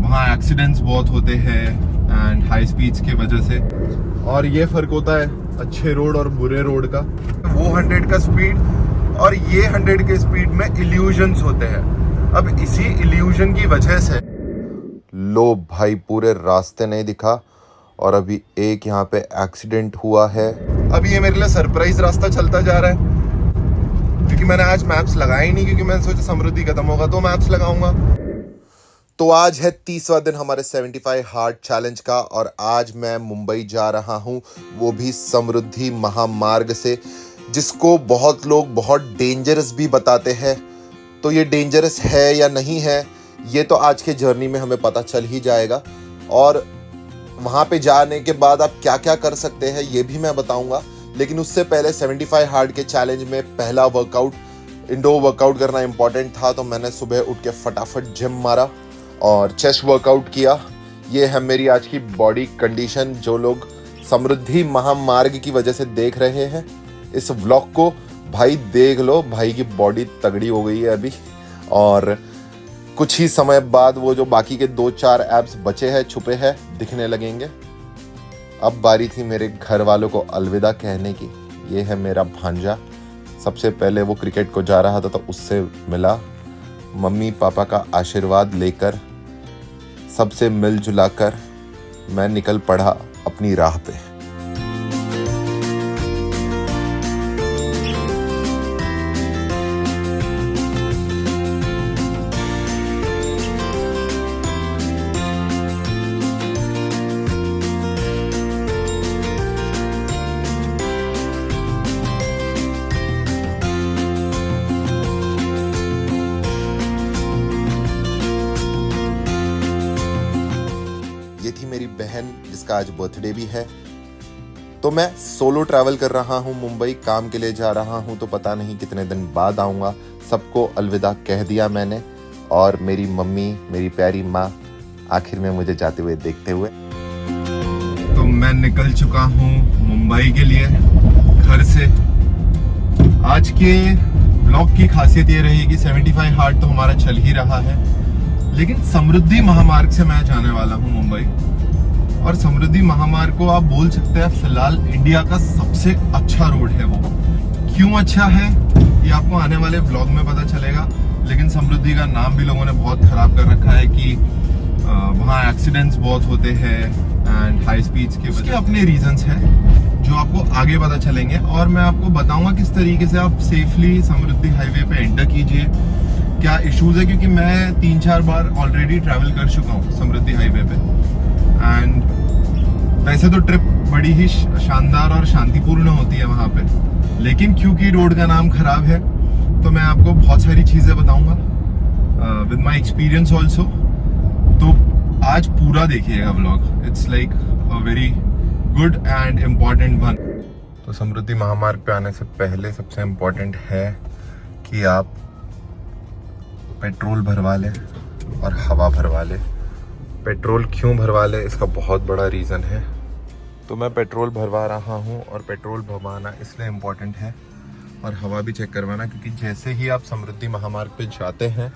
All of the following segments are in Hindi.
वहाँ एक्सीडेंट्स बहुत होते हैं एंड हाई स्पीड्स की वजह से। और ये फर्क होता है अच्छे रोड और बुरे रोड का। वो 100 का स्पीड और ये 100 के स्पीड में इल्यूजन्स होते हैं। अब इसी इल्यूजन की वजह से लो भाई पूरे रास्ते नहीं दिखा और अभी एक यहाँ पे एक्सीडेंट हुआ है। अब ये मेरे लिए सरप्राइज रास्ता चलता जा रहा है क्योंकि मैंने आज मैप्स लगाया ही नहीं, क्योंकि मैंने सोचा समृद्धि खत्म होगा तो मैप्स लगाऊंगा। तो आज है 30वां दिन हमारे 75 हार्ड चैलेंज का और आज मैं मुंबई जा रहा हूँ, वो भी समृद्धि महामार्ग से, जिसको बहुत लोग बहुत डेंजरस भी बताते हैं। तो ये डेंजरस है या नहीं है ये तो आज के जर्नी में हमें पता चल ही जाएगा, और वहाँ पे जाने के बाद आप क्या क्या कर सकते हैं ये भी मैं बताऊंगा। लेकिन उससे पहले 75 हार्ड के चैलेंज में पहला वर्कआउट, इंडोर वर्कआउट करना इंपॉर्टेंट था, तो मैंने सुबह उठ के फटाफट जिम मारा और चेस्ट वर्कआउट किया। ये है मेरी आज की बॉडी कंडीशन। जो लोग समृद्धि महामार्ग की वजह से देख रहे हैं इस व्लॉग को, भाई देख लो, भाई की बॉडी तगड़ी हो गई है अभी, और कुछ ही समय बाद वो जो बाकी के 2-4 एब्स बचे हैं छुपे हैं दिखने लगेंगे। अब बारी थी मेरे घर वालों को अलविदा कहने की। ये है मेरा भांजा। सबसे पहले वो क्रिकेट को जा रहा था तो उससे मिला, मम्मी पापा का आशीर्वाद लेकर सबसे मिलजुला कर मैं निकल पड़ा अपनी राह पे। ये थी मेरी बहन जिसका आज बर्थडे भी है। तो मैं सोलो ट्रैवल कर रहा हूँ मुंबई, काम के लिए जा रहा हूँ, तो पता नहीं कितने दिन बाद आऊँगा। सबको अलविदा कह दिया मैंने, और मेरी मम्मी, मेरी प्यारी माँ आखिर में मुझे जाते हुए देखते हुए। तो मैं निकल चुका हूँ मुंबई के लिए घर से। आज के ब्लॉग की खासियत ये रहेगी, 75 हार्ड तो हमारा चल ही रहा है, लेकिन समृद्धि महामार्ग से मैं जाने वाला हूँ मुंबई। और समृद्धि महामार्ग को आप बोल सकते हैं फिलहाल इंडिया का सबसे अच्छा रोड है। वो क्यों अच्छा है ये आपको आने वाले व्लॉग में पता चलेगा। लेकिन समृद्धि का नाम भी लोगों ने बहुत खराब कर रखा है कि वहाँ एक्सीडेंट्स बहुत होते हैं एंड हाई स्पीड्स के। उसके अपने रीजंस हैं जो आपको आगे पता चलेंगे, और मैं आपको बताऊंगा किस तरीके से आप सेफली समृद्धि हाईवे पे एंटर कीजिए, क्या इश्यूज है, क्योंकि मैं 3-4 बार ऑलरेडी ट्रैवल कर चुका हूँ समृद्धि हाईवे पे। एंड वैसे तो ट्रिप बड़ी ही शानदार और शांतिपूर्ण होती है वहाँ पे, लेकिन क्योंकि रोड का नाम खराब है तो मैं आपको बहुत सारी चीज़ें बताऊंगा विद माय एक्सपीरियंस ऑल्सो। तो आज पूरा देखिएगा vlog, it's like a very good and important one. तो समृद्धि महामार्ग पे आने से पहले सबसे इम्पोर्टेंट है कि आप पेट्रोल भरवा लें और हवा भरवा लें। पेट्रोल क्यों भरवा लें इसका बहुत बड़ा रीज़न है। तो मैं पेट्रोल भरवा रहा हूँ, और पेट्रोल भरवाना इसलिए इम्पोर्टेंट है, और हवा भी चेक करवाना, क्योंकि जैसे ही आप समृद्धि महामार्ग पे जाते हैं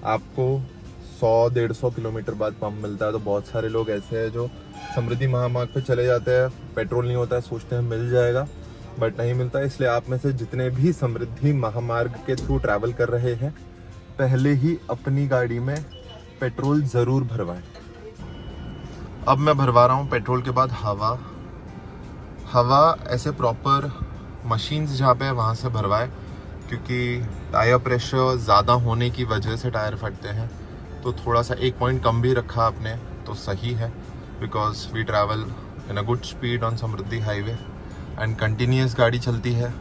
आपको 100-150 किलोमीटर बाद पंप मिलता है। तो बहुत सारे लोग ऐसे हैं जो समृद्धि महामार्ग पे चले जाते हैं, पेट्रोल नहीं होता है, सोचते हैं मिल जाएगा, बट नहीं मिलता। इसलिए आप में से जितने भी समृद्धि महामार्ग के थ्रू ट्रैवल कर रहे हैं, पहले ही अपनी गाड़ी में पेट्रोल ज़रूर भरवाएं। अब मैं भरवा रहा हूँ पेट्रोल के बाद हवा ऐसे प्रॉपर मशीन्स जहाँ पे है वहाँ से भरवाएं, क्योंकि टायर प्रेशर ज़्यादा होने की वजह से टायर फटते हैं। तो थोड़ा सा 1 पॉइंट कम भी रखा आपने तो सही है, because we travel in a good speed on Samruddhi highway and continuous गाड़ी चलती है।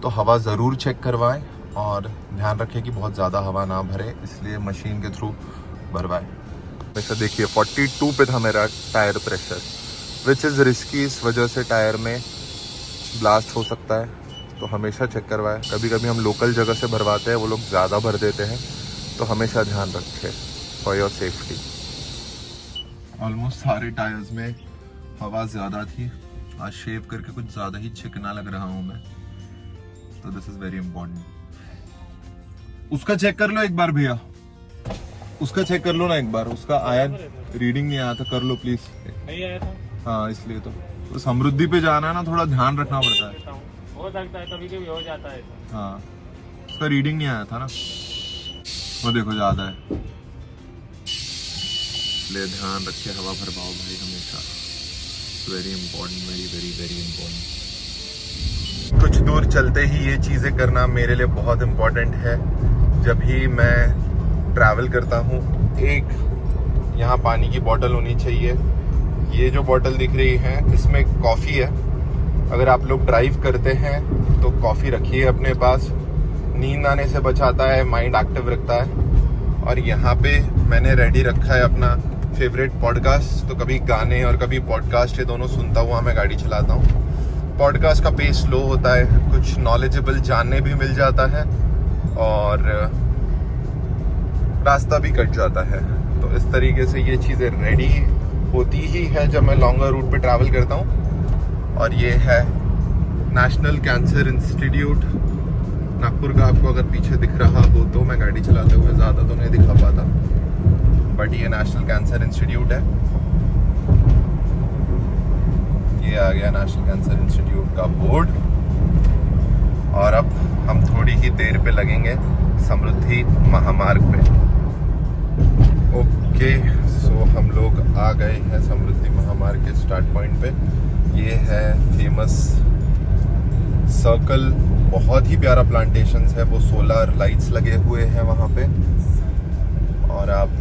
तो हवा ज़रूर चेक करवाएं और ध्यान रखें कि बहुत ज़्यादा हवा ना भरे, इसलिए मशीन के थ्रू भरवाएं। वैसे देखिए 42 पे था मेरा tyre pressure, which is risky. इस वजह से टायर में ब्लास्ट हो सकता है, तो हमेशा चेक करवाएं। कभी कभी हम लोकल जगह से भरवाते हैं, वो लोग ज़्यादा भर देते हैं, तो हमेशा ध्यान रखें फॉर योर सेफ्टी। ऑलमोस्ट सारे टायर्स में हवा ज़्यादा थी। आज शेव करके कुछ ज़्यादा ही चिकना लग रहा हूँ मैं, तो दिस इज़ वेरी इंपॉर्टेंट। उसका चेक कर लो एक बार भैया। उसका चेक कर लो ना एक बार, उसका आया रीडिंग नहीं आया था, कर लो प्लीज। नहीं आया था। हाँ इसलिए तो समृद्धि पे जाना है ना, थोड़ा ध्यान रखना पड़ता है। हो सकता है कभी कभी हो जाता है। हाँ उसका रीडिंग नहीं आया था ना, वो देखो ज्यादा है, ले ध्यान रखे, हवा भरवाओ भाई हमेशा, very important, very very very important. कुछ दूर चलते ही ये चीजें करना मेरे लिए बहुत इंपॉर्टेंट है। जब भी मैं ट्रैवल करता हूँ, एक यहाँ पानी की बोतल होनी चाहिए। ये जो बोतल दिख रही है इसमें कॉफ़ी है। अगर आप लोग ड्राइव करते हैं तो कॉफ़ी रखिए अपने पास, नींद आने से बचाता है, माइंड एक्टिव रखता है। और यहाँ पे मैंने रेडी रखा है अपना फेवरेट पॉडकास्ट, तो कभी गाने और कभी पॉडकास्ट, ये दोनों सुनता हुआ मैं गाड़ी चलाता हूँ। पॉडकास्ट का पेस स्लो होता है, कुछ नॉलेजेबल जानने भी मिल जाता है और रास्ता भी कट जाता है। तो इस तरीके से ये चीज़ें रेडी होती ही है जब मैं लॉन्गर रूट पे ट्रैवल करता हूँ। और ये है नेशनल कैंसर इंस्टीट्यूट नागपुर का। आपको अगर पीछे दिख रहा हो तो, मैं गाड़ी चलाते हुए ज़्यादा तो नहीं दिखा पाता, बट ये नेशनल कैंसर इंस्टीट्यूट है। ये आ गया नेशनल कैंसर इंस्टीट्यूट का बोर्ड। और अब हम थोड़ी ही देर पे लगेंगे समृद्धि महामार्ग पे। ओके, सो हम लोग आ गए हैं समृद्धि महामार्ग के स्टार्ट पॉइंट पे। ये है फेमस सर्कल, बहुत ही प्यारा प्लांटेशंस है, वो सोलर लाइट्स लगे हुए हैं वहाँ पे। और आप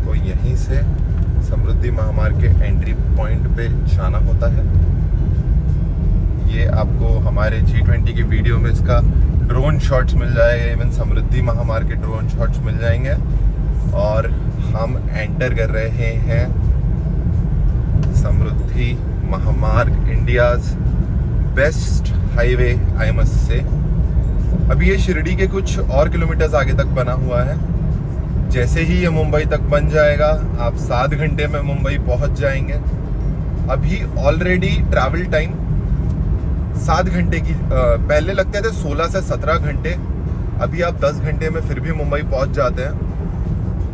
को यहीं से समृद्धि महामार्ग के एंट्री पॉइंट पे जाना होता है। ये आपको हमारे G20 की वीडियो में इसका ड्रोन शॉट्स मिल जाएगा, इवन समृद्धि महामार्ग के ड्रोन शॉट्स मिल जाएंगे। और हम एंटर कर रहे हैं समृद्धि महामार्ग, India's best highway I must say. अभी ये शिरडी के कुछ और किलोमीटर्स आगे तक बना हुआ है। जैसे ही ये मुंबई तक बन जाएगा, आप 7 घंटे में मुंबई पहुंच जाएंगे। अभी ऑलरेडी ट्रैवल टाइम 7 घंटे की, पहले लगते थे 16 से 17 घंटे, अभी आप 10 घंटे में फिर भी मुंबई पहुंच जाते हैं।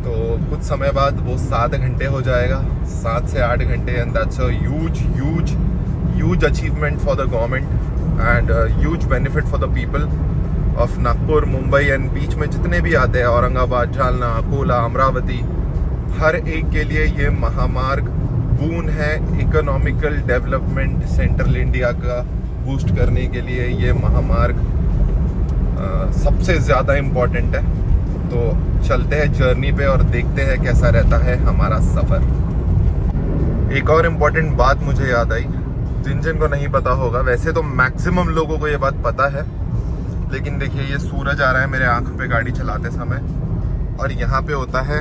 तो कुछ समय बाद वो 7 घंटे हो जाएगा, 7 से 8 घंटे। And that's a huge achievement for the government and huge benefit for the people of Nagpur, Mumbai and बीच में जितने भी आते हैं, औरंगाबाद, जालना, अकोला, अमरावती, हर एक के लिए ये महामार्ग बून है। इकोनॉमिकल डेवलपमेंट सेंट्रल इंडिया का बूस्ट करने के लिए ये महामार्ग सबसे ज़्यादा इम्पोर्टेंट है। तो चलते हैं जर्नी पे और देखते हैं कैसा रहता है हमारा सफ़र। एक और इम्पोर्टेंट बात मुझे याद आई, जिन को नहीं पता होगा, वैसे तो मैक्सिमम लोगों को ये बात पता है, लेकिन देखिए ये सूरज आ रहा है मेरे आंख पे गाड़ी चलाते समय, और यहाँ पे होता है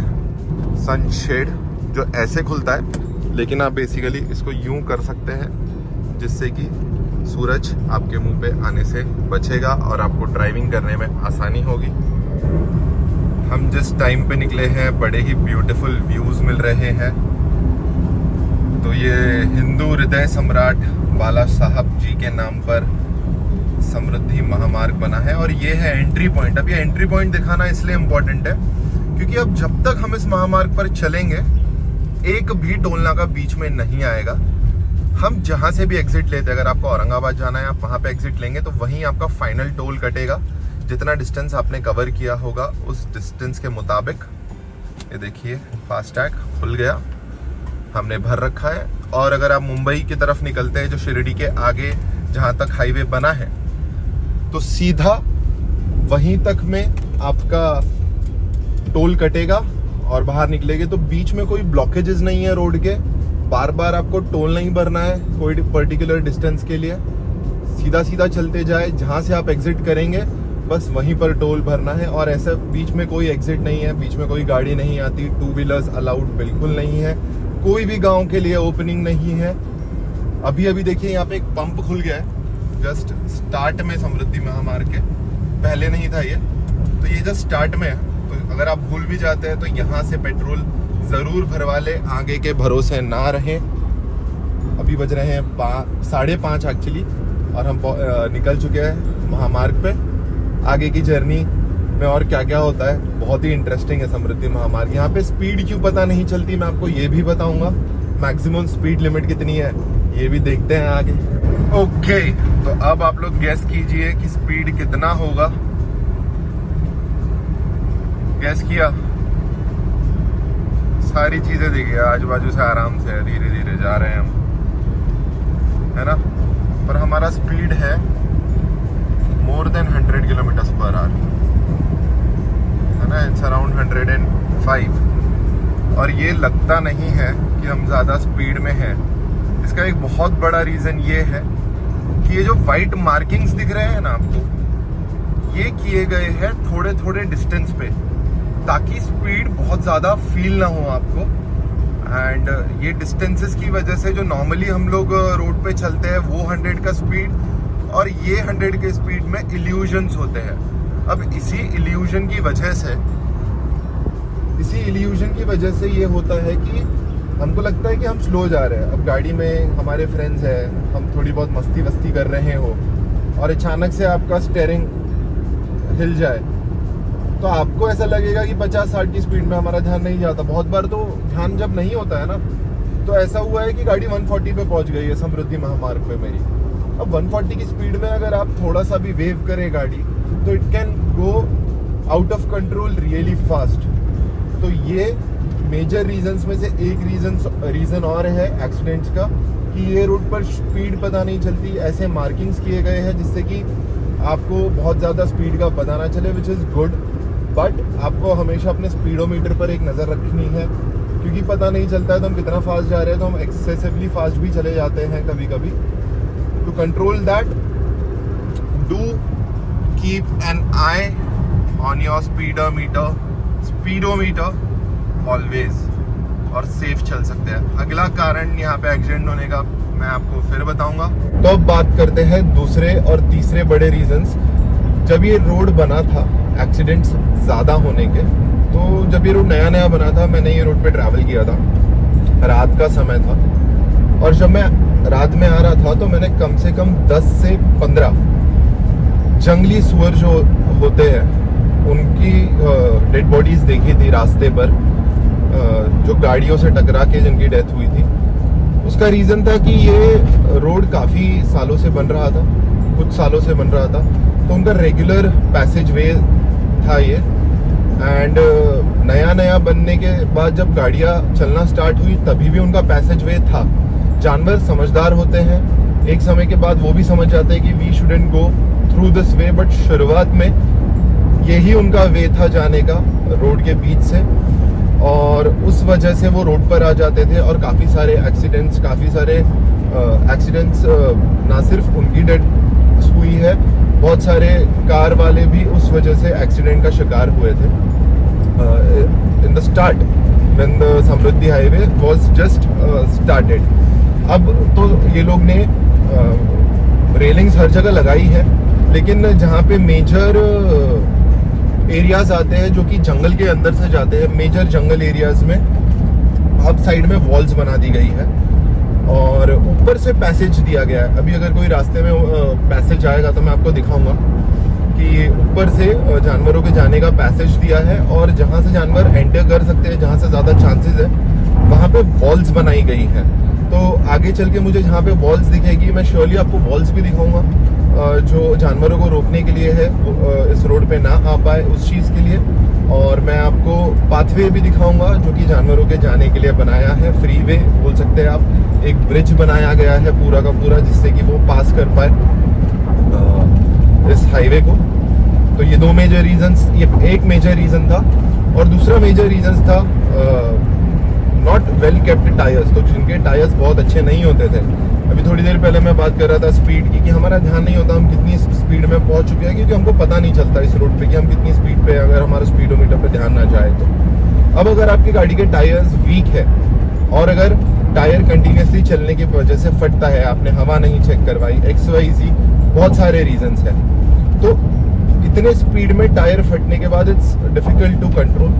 सनशेड जो ऐसे खुलता है, लेकिन आप बेसिकली इसको यूं कर सकते हैं जिससे कि सूरज आपके मुंह पे आने से बचेगा और आपको ड्राइविंग करने में आसानी होगी। हम जिस टाइम पे निकले हैं बड़े ही ब्यूटीफुल व्यूज़ मिल रहे हैं। तो ये हिंदू हृदय सम्राट बाला साहब जी के नाम पर समृद्धि महामार्ग बना है और ये है एंट्री पॉइंट। अब ये एंट्री पॉइंट दिखाना इसलिए इम्पोर्टेंट है क्योंकि अब जब तक हम इस महामार्ग पर चलेंगे एक भी टोल नाका बीच में नहीं आएगा। हम जहाँ से भी एग्जिट लेते हैं, अगर आपको औरंगाबाद जाना है आप वहाँ पे एग्जिट लेंगे तो वहीं आपका फाइनल टोल कटेगा। जितना डिस्टेंस आपने कवर किया होगा उस डिस्टेंस के मुताबिक। ये देखिए फास्टैग खुल गया, हमने भर रखा है। और अगर आप मुंबई की तरफ निकलते हैं, जो शिरडी के आगे जहाँ तक हाईवे बना है, तो सीधा वहीं तक में आपका टोल कटेगा और बाहर निकलेंगे तो बीच में कोई ब्लॉकेजेस नहीं है रोड के। बार बार आपको टोल नहीं भरना है कोई पर्टिकुलर डिस्टेंस के लिए, सीधा सीधा चलते जाए, जहाँ से आप एग्जिट करेंगे बस वहीं पर टोल भरना है। और ऐसा बीच में कोई एग्जिट नहीं है, बीच में कोई गाड़ी नहीं आती, 2 व्हीलर्स अलाउड बिल्कुल नहीं है, कोई भी गांव के लिए ओपनिंग नहीं है। अभी अभी देखिए यहाँ पे एक पंप खुल गया है जस्ट स्टार्ट में समृद्धि महामार्ग के, पहले नहीं था ये, तो ये जस्ट स्टार्ट में है। तो अगर आप भूल भी जाते हैं तो यहाँ से पेट्रोल ज़रूर भरवा ले, आगे के भरोसे ना रहें। अभी बज रहे हैं 5:30 एक्चुअली और हम निकल चुके हैं महामार्ग पे। आगे की जर्नी में और क्या क्या होता है। बहुत ही इंटरेस्टिंग है समृद्धि महामार्ग। यहाँ पे स्पीड क्यों पता नहीं चलती मैं आपको ये भी बताऊंगा। मैक्सिमम स्पीड लिमिट कितनी है ये भी देखते हैं आगे। ओके, तो अब आप लोग गेस कीजिए कि स्पीड कितना होगा। गेस किया? सारी चीजें देखिए, आजू बाजू से आराम से धीरे धीरे जा रहे हैं हम, है ना। पर हमारा स्पीड है more than 100 kilometre per hour, है ना। It's around 105। और ये लगता नहीं है कि हम ज़्यादा स्पीड में हैं। इसका एक बहुत बड़ा रीज़न ये है कि ये जो वाइट मार्किंग्स दिख रहे हैं ना आपको, ये किए गए हैं थोड़े थोड़े डिस्टेंस पे, ताकि स्पीड बहुत ज़्यादा फील ना हो आपको। एंड ये डिस्टेंसेस की वजह से जो नॉर्मली हम लोग रोड पे चलते हैं वो 100 का स्पीड और ये 100 के स्पीड में इल्यूजन्स होते हैं। अब इसी इल्यूजन की वजह से ये होता है कि हमको लगता है कि हम स्लो जा रहे हैं। अब गाड़ी में हमारे फ्रेंड्स हैं, हम थोड़ी बहुत मस्ती वस्ती कर रहे हो और अचानक से आपका स्टीयरिंग हिल जाए तो आपको ऐसा लगेगा कि 50-60 की स्पीड में हमारा ध्यान नहीं जाता। बहुत बार तो ध्यान जब नहीं होता है ना, तो ऐसा हुआ है कि गाड़ी 140 पे पहुंच गई है समृद्धि महामार्ग पे मेरी। अब 140 की स्पीड में अगर आप थोड़ा सा भी वेव करें गाड़ी तो it can go out of control really fast. तो ये मेजर रीजंस में से एक रीजन और है एक्सीडेंट्स का, कि ये रोड पर स्पीड पता नहीं चलती। ऐसे मार्किंग्स किए गए हैं जिससे कि आपको बहुत ज़्यादा स्पीड का पता ना चले, विच इज़ गुड। बट आपको हमेशा अपने स्पीडोमीटर पर एक नज़र रखनी है, क्योंकि पता नहीं चलता है तो हम कितना फास्ट जा रहे हैं, तो हम एक्सेसिवली फास्ट भी चले जाते हैं कभी कभी। To control that, do keep an eye on your speedometer always, और सेफ चल सकते हैं। अगला कारण यहाँ पे एक्सीडेंट होने का मैं आपको फिर बताऊंगा। तो अब बात करते हैं दूसरे और तीसरे बड़े रीजंस। जब ये रोड बना था एक्सीडेंट्स ज़्यादा होने के, तो जब ये रोड नया नया बना था मैंने ये रोड पे ट्रैवल किया था, रात का समय था, और जब मैं रात में आ रहा था तो मैंने कम से कम 10 से 15 जंगली सुअर जो होते हैं उनकी डेड बॉडीज देखी थी रास्ते पर, जो गाड़ियों से टकरा के जिनकी डेथ हुई थी। उसका रीज़न था कि ये रोड काफ़ी सालों से बन रहा था, कुछ सालों से बन रहा था, तो उनका रेगुलर पैसेज वे था ये। एंड नया नया बनने के बाद जब गाड़ियाँ चलना स्टार्ट हुई तभी भी उनका पैसेज वे था। जानवर समझदार होते हैं, एक समय के बाद वो भी समझ जाते हैं कि we shouldn't go through this way, but शुरुआत में यही उनका वे था जाने का रोड के बीच से, और उस वजह से वो रोड पर आ जाते थे। और काफ़ी सारे एक्सीडेंट्स ना सिर्फ उनकी डेथ हुई है, बहुत सारे कार वाले भी उस वजह से एक्सीडेंट का शिकार हुए थे। In the start when the Samriddhi highway was just started. अब तो ये लोग ने रेलिंग्स हर जगह लगाई है, लेकिन जहाँ पे मेजर एरियाज आते हैं जो कि जंगल के अंदर से जाते हैं, मेजर जंगल एरियाज में अब साइड में वॉल्स बना दी गई है और ऊपर से पैसेज दिया गया है। अभी अगर कोई रास्ते में पैसेज आएगा तो मैं आपको दिखाऊंगा कि ऊपर से जानवरों के जाने का पैसेज दिया है, और जहाँ से जानवर एंटर कर सकते हैं, जहाँ से ज़्यादा चांसेस है, वहाँ पे वॉल्स बनाई गई है। तो आगे चल के मुझे जहाँ पे वॉल्स दिखेगी मैं श्योरली आपको वॉल्स भी दिखाऊंगा, जो जानवरों को रोकने के लिए है, इस रोड पे ना आ पाए उस चीज़ के लिए। और मैं आपको पाथवे भी दिखाऊंगा जो कि जानवरों के जाने के लिए बनाया है, फ्री वे बोल सकते हैं आप। एक ब्रिज बनाया गया है पूरा का पूरा, जिससे कि वो पास कर पाए इस हाईवे को। तो ये दो मेजर रीजंस, ये एक मेजर रीजन था, और दूसरा मेजर रीजन था नॉट वेल केप्ट टायर्स। तो जिनके टायर्स बहुत अच्छे नहीं होते थे, अभी थोड़ी देर पहले मैं बात कर रहा था स्पीड की, कि हमारा ध्यान नहीं होता हम कितनी स्पीड में पहुंच चुके हैं, क्योंकि हमको पता नहीं चलता इस रोड पे कि हम कितनी स्पीड पे, अगर हमारा स्पीडोमीटर पे ध्यान ना जाए तो। अब अगर आपकी गाड़ी के टायर्स वीक है और अगर टायर कंटिन्यूसली चलने की वजह से फटता है, आपने हवा नहीं चेक करवाई, XYZ बहुत सारे रीजंस हैं, तो इतने स्पीड में टायर फटने के बाद इट्स डिफिकल्ट टू कंट्रोल।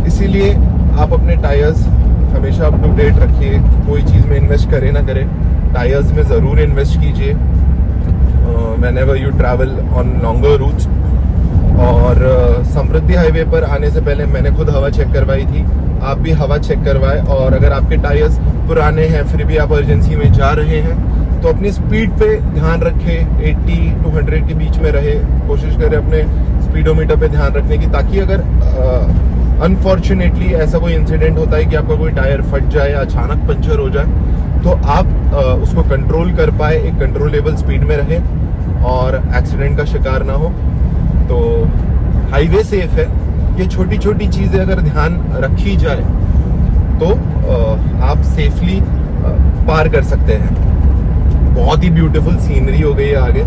इसीलिए आप अपने टायर्स हमेशा अप टू डेट रखिए। कोई चीज़ में इन्वेस्ट करें ना करें, टायर्स में ज़रूर इन्वेस्ट कीजिए whenever you travel on longer routes. और समृद्धि हाईवे पर आने से पहले मैंने खुद हवा चेक करवाई थी, आप भी हवा चेक करवाएं। और अगर आपके टायर्स पुराने हैं फिर भी आप अर्जेंसी में जा रहे हैं तो अपनी स्पीड पे ध्यान रखें, 80 to 100 के बीच में रहे। कोशिश करें अपने स्पीडोमीटर पे ध्यान रखने की, ताकि अगर अनफॉर्चुनेटली ऐसा कोई इंसिडेंट होता है कि आपका कोई टायर फट जाए या अचानक पंचर हो जाए तो आप उसको कंट्रोल कर पाए, एक कंट्रोलेबल स्पीड में रहे और एक्सीडेंट का शिकार ना हो। तो हाईवे सेफ है, ये छोटी छोटी चीज़ें अगर ध्यान रखी जाए तो आप सेफली पार कर सकते हैं। बहुत ही ब्यूटीफुल सीनरी हो गई है आगे,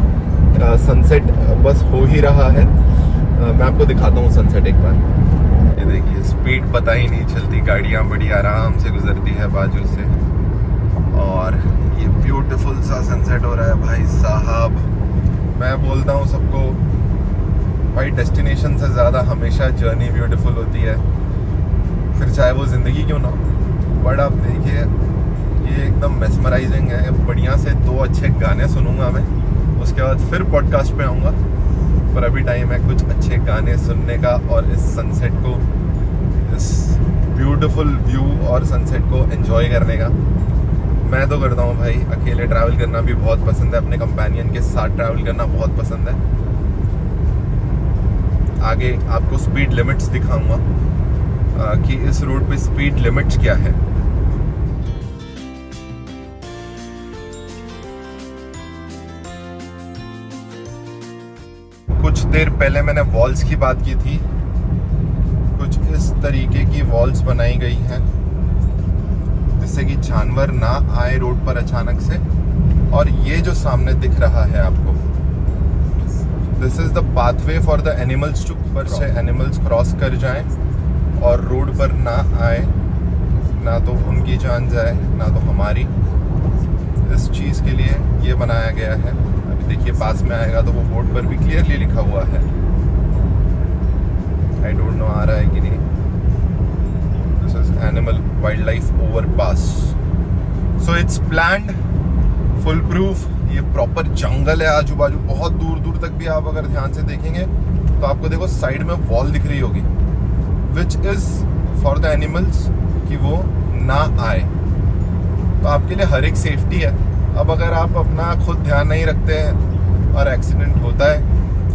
सनसेट बस हो ही रहा है। मैं आपको दिखाता हूँ सनसेट एक बार। ये देखिए स्पीड पता ही नहीं चलती, गाड़ियाँ बड़ी आराम से गुजरती है बाजू से और ये ब्यूटीफुल सा सनसेट हो रहा है भाई साहब। मैं बोलता हूँ सबको भाई, डेस्टिनेशन से ज़्यादा हमेशा जर्नी ब्यूटीफुल होती है, फिर चाहे वो ज़िंदगी क्यों ना हो। बट आप देखिए ये एकदम मेस्मराइजिंग है। बढ़िया से 2 अच्छे गाने सुनूंगा मैं, उसके बाद फिर पॉडकास्ट पे आऊँगा। पर अभी टाइम है कुछ अच्छे गाने सुनने का और इस सनसेट को, इस ब्यूटीफुल व्यू और सनसेट को एंजॉय करने का। मैं तो करता हूँ भाई, अकेले ट्रैवल करना भी बहुत पसंद है, अपने कंपेनियन के साथ ट्रैवल करना बहुत पसंद है। आगे आपको स्पीड लिमिट्स दिखाऊंगा कि इस रोड पे स्पीड लिमिट्स क्या है। कुछ देर पहले मैंने वॉल्स की बात की थी, कुछ इस तरीके की वॉल्स बनाई गई हैं जिससे कि जानवर ना आए रोड पर अचानक से। और ये जो सामने दिख रहा है आपको, this is the pathway for the animals too, पर से एनिमल्स क्रॉस कर जाएं और रोड पर ना आए, ना तो उनकी जान जाए ना तो हमारी। इस चीज़ के लिए ये बनाया गया है। अभी देखिए पास में आएगा तो वो बोर्ड पर भी क्लियरली लिखा हुआ है। आई डोंट नो आ रहा है कि नहीं। This is animal wild life overpass, so it's planned, full proof. ये प्रॉपर जंगल है आजू बाजू, बहुत दूर दूर तक भी आप अगर ध्यान से देखेंगे तो आपको देखो साइड में वॉल दिख रही होगी, which is for the animals कि वो ना आए। तो आपके लिए हर एक सेफ्टी है। अब अगर आप अपना खुद ध्यान नहीं रखते हैं और एक्सीडेंट होता है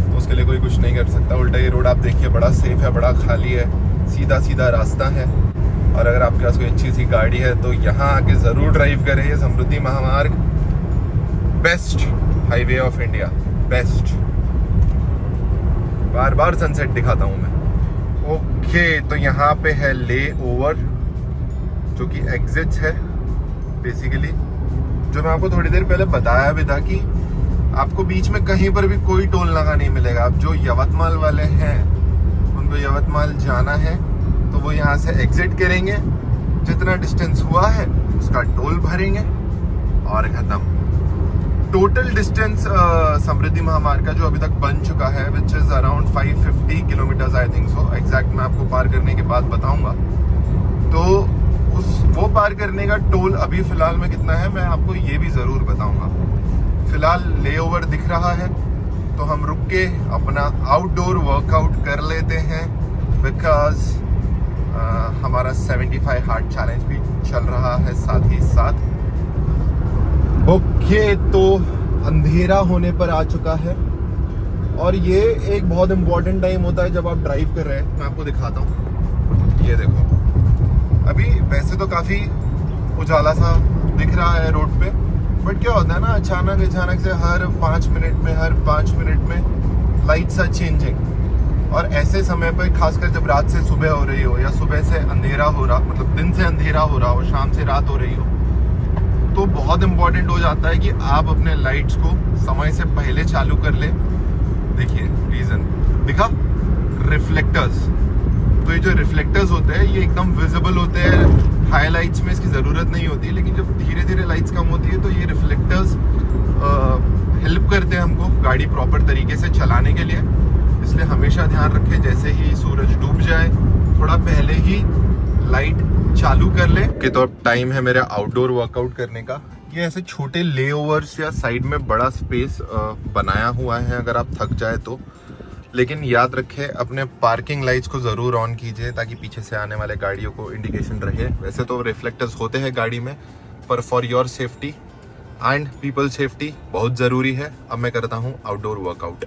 तो उसके लिए कोई कुछ नहीं कर सकता। उल्टा ये रोड आप देखिए बड़ा सेफ है, बड़ा खाली है, सीधा सीधा रास्ता है। और अगर आपके पास कोई अच्छी सी गाड़ी है तो यहाँ आके ज़रूर ड्राइव करें। ये समृद्धि महामार्ग best highway of India, best. Bar bar sunset दिखाता हूँ मैं। ओके, तो यहाँ पे है ले ओवर जो कि एग्जिट है बेसिकली, जो मैं आपको थोड़ी देर पहले बताया भी था कि आपको बीच में कहीं पर भी कोई टोल नाका नहीं मिलेगा। अब जो यवतमाल वाले हैं उनको यवतमाल जाना है तो वो यहाँ से एग्जिट करेंगे, जितना डिस्टेंस हुआ है उसका टोल भरेंगे और खत्म। टोटल डिस्टेंस समृद्धि महामार्ग का जो अभी तक बन चुका है which is around 550 kilometres I think so. Exact मैं आपको पार करने के बाद बताऊंगा। तो वो पार करने का टोल अभी फिलहाल में कितना है मैं आपको ये भी ज़रूर बताऊंगा। फिलहाल लेओवर दिख रहा है तो हम रुक के अपना आउटडोर वर्कआउट कर लेते हैं, बिकॉज हमारा 75 हार्ट चैलेंज भी चल रहा है साथ ही साथ। ओके, तो अंधेरा होने पर आ चुका है और ये एक बहुत इम्पोर्टेंट टाइम होता है जब आप ड्राइव कर रहे हैं। मैं आपको दिखाता हूँ, ये देखो अभी वैसे तो काफ़ी उजाला सा दिख रहा है रोड पे, बट क्या होता है ना अचानक से हर 5 मिनट में लाइट्स आर चेंजिंग। और ऐसे समय पर खासकर जब रात से सुबह हो रही हो या सुबह से अंधेरा हो रहा, मतलब दिन से अंधेरा हो रहा हो, शाम से रात हो रही हो, तो बहुत इम्पोर्टेंट हो जाता है कि आप अपने लाइट्स को समय से पहले चालू कर ले। देखिए रीजन दिखा, रिफ्लेक्टर्स। तो ये जो रिफ्लेक्टर्स होते हैं ये एकदम विजिबल होते हैं। हाई लाइट्स में इसकी ज़रूरत नहीं होती, लेकिन जब धीरे धीरे लाइट्स कम होती है तो ये रिफ्लेक्टर्स हेल्प करते हैं हमको गाड़ी प्रॉपर तरीके से चलाने के लिए। इसलिए हमेशा ध्यान रखें, जैसे ही सूरज डूब जाए थोड़ा पहले ही लाइट चालू कर ले। कि तो अब टाइम है मेरा आउटडोर वर्कआउट करने का। ये ऐसे छोटे लेओवर्स या साइड में बड़ा स्पेस बनाया हुआ है, अगर आप थक जाए तो लेकिन याद रखें अपने पार्किंग लाइट्स को ज़रूर ऑन कीजिए ताकि पीछे से आने वाले गाड़ियों को इंडिकेशन रहे। वैसे तो रिफ्लेक्टर्स होते हैं गाड़ी में, पर for your safety and people safety बहुत ज़रूरी है। अब मैं करता हूँ आउटडोर वर्कआउट।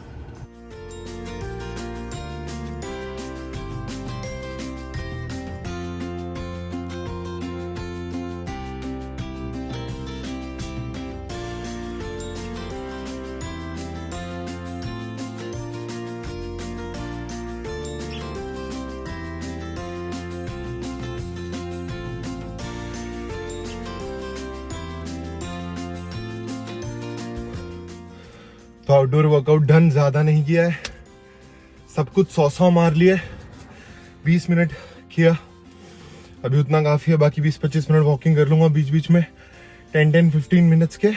तो आउटडोर वर्कआउट डन, ज़्यादा नहीं किया है, सब कुछ 100 मार लिए, 20 मिनट किया, अभी उतना काफ़ी है। बाकी 20-25 मिनट वॉकिंग कर लूँगा बीच बीच में, 10-15 मिनट्स के।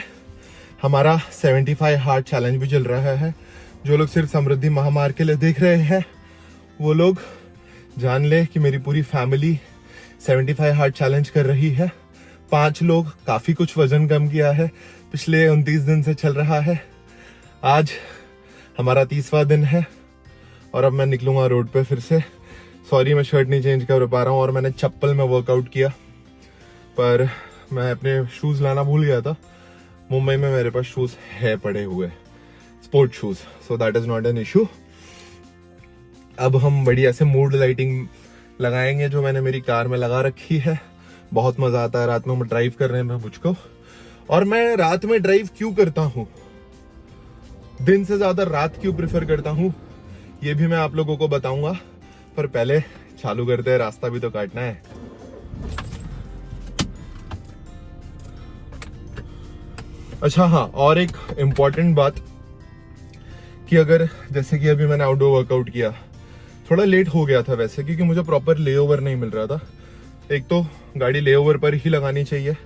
हमारा 75 हार्ट चैलेंज भी चल रहा है। जो लोग सिर्फ समृद्धि महामार्ग के लिए देख रहे हैं वो लोग जान ले कि मेरी पूरी फैमिली 75 हार्ट चैलेंज कर रही है। 5 लोग काफ़ी कुछ वजन कम किया है, पिछले 29 दिन से चल रहा है। आज हमारा 30वां दिन है और अब मैं निकलूंगा रोड पे फिर से। सॉरी मैं शर्ट नहीं चेंज कर पा रहा हूँ और मैंने चप्पल में वर्कआउट किया, पर मैं अपने शूज़ लाना भूल गया था। मुंबई में मेरे पास शूज़ है पड़े हुए, sport shoes, so that is not an issue. अब हम बढ़िया से मूड लाइटिंग लगाएंगे जो मैंने मेरी कार में लगा रखी है। बहुत मज़ा आता है रात में ड्राइव करने में मुझको। और मैं रात में ड्राइव क्यों करता हूँ, दिन से ज्यादा रात क्यों प्रेफर करता हूँ, ये भी मैं आप लोगों को बताऊंगा। पर पहले चालू करते हैं, रास्ता भी तो काटना है। अच्छा हाँ, और एक इम्पॉर्टेंट बात कि अगर जैसे कि अभी मैंने आउटडोर वर्कआउट किया, थोड़ा लेट हो गया था वैसे, क्योंकि मुझे प्रॉपर लेओवर नहीं मिल रहा था। एक तो गाड़ी लेओवर पर ही लगानी चाहिए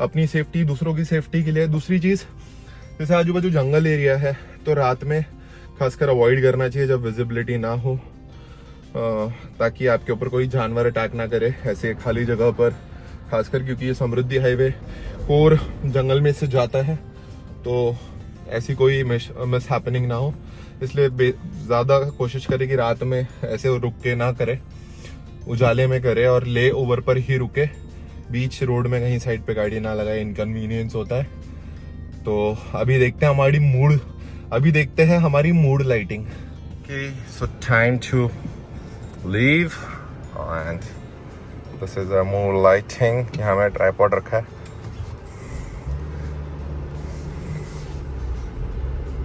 अपनी सेफ्टी, दूसरों की सेफ्टी के लिए। दूसरी चीज़, जैसे आजू बाजू जंगल एरिया है तो रात में खासकर अवॉइड करना चाहिए जब विजिबिलिटी ना हो, ताकि आपके ऊपर कोई जानवर अटैक ना करे ऐसे खाली जगह पर, खासकर क्योंकि ये समृद्धि हाईवे कोर जंगल में से जाता है, तो ऐसी कोई मिस हैपनिंग ना हो। इसलिए ज़्यादा कोशिश करें कि रात में ऐसे रुक के ना करे, उजाले में करे और ले ओवर पर ही रुके, बीच रोड में कहीं साइड पे गाड़ी ना लगाए, इनकन्वीनियंस होता है। तो अभी देखते हैं हमारी mood lighting. Okay, so time to leave and this is a mood lighting। यहाँ मैंने ट्राइपॉड रखा है।